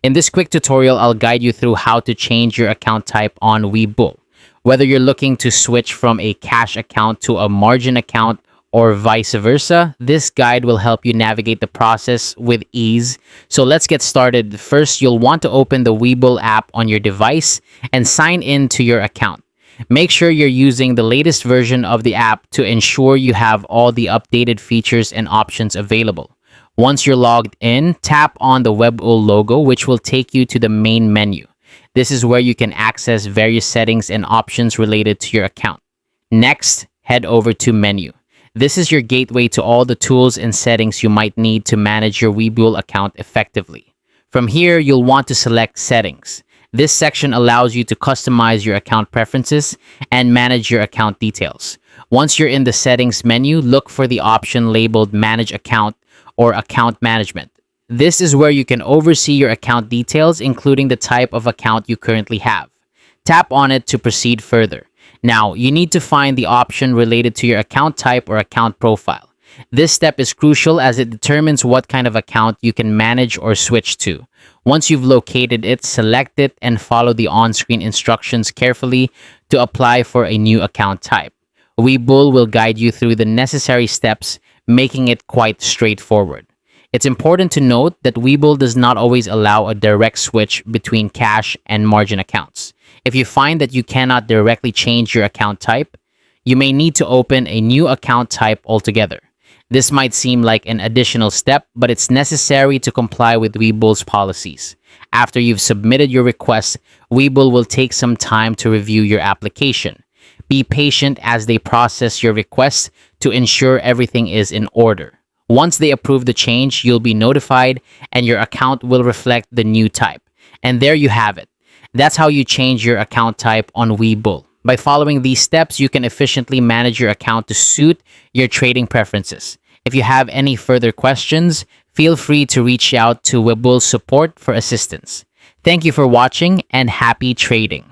In this quick tutorial, I'll guide you through how to change your account type on Webull. Whether you're looking to switch from a cash account to a margin account or vice versa, this guide will help you navigate the process with ease. So let's get started. First, you'll want to open the Webull app on your device and sign in to your account. Make sure you're using the latest version of the app to ensure you have all the updated features and options available. Once you're logged in, tap on the Webull logo, which will take you to the main menu. This is where you can access various settings and options related to your account. Next, head over to Menu. This is your gateway to all the tools and settings you might need to manage your Webull account effectively. From here, you'll want to select Settings. This section allows you to customize your account preferences and manage your account details. Once you're in the Settings menu, look for the option labeled Manage Account or Account Management. This is where you can oversee your account details, including the type of account you currently have. Tap on it to proceed further. Now, you need to find the option related to your account type or account profile. This step is crucial as it determines what kind of account you can manage or switch to. Once you've located it, select it and follow the on-screen instructions carefully to apply for a new account type. Webull will guide you through the necessary steps, making it quite straightforward. It's important to note that Webull does not always allow a direct switch between cash and margin accounts. If you find that you cannot directly change your account type, you may need to open a new account type altogether. This might seem like an additional step, but it's necessary to comply with Webull's policies. After you've submitted your request, Webull will take some time to review your application. Be patient as they process your request to ensure everything is in order. Once they approve the change, you'll be notified and your account will reflect the new type. And there you have it. That's how you change your account type on Webull. By following these steps, you can efficiently manage your account to suit your trading preferences. If you have any further questions, feel free to reach out to Webull support for assistance. Thank you for watching and happy trading.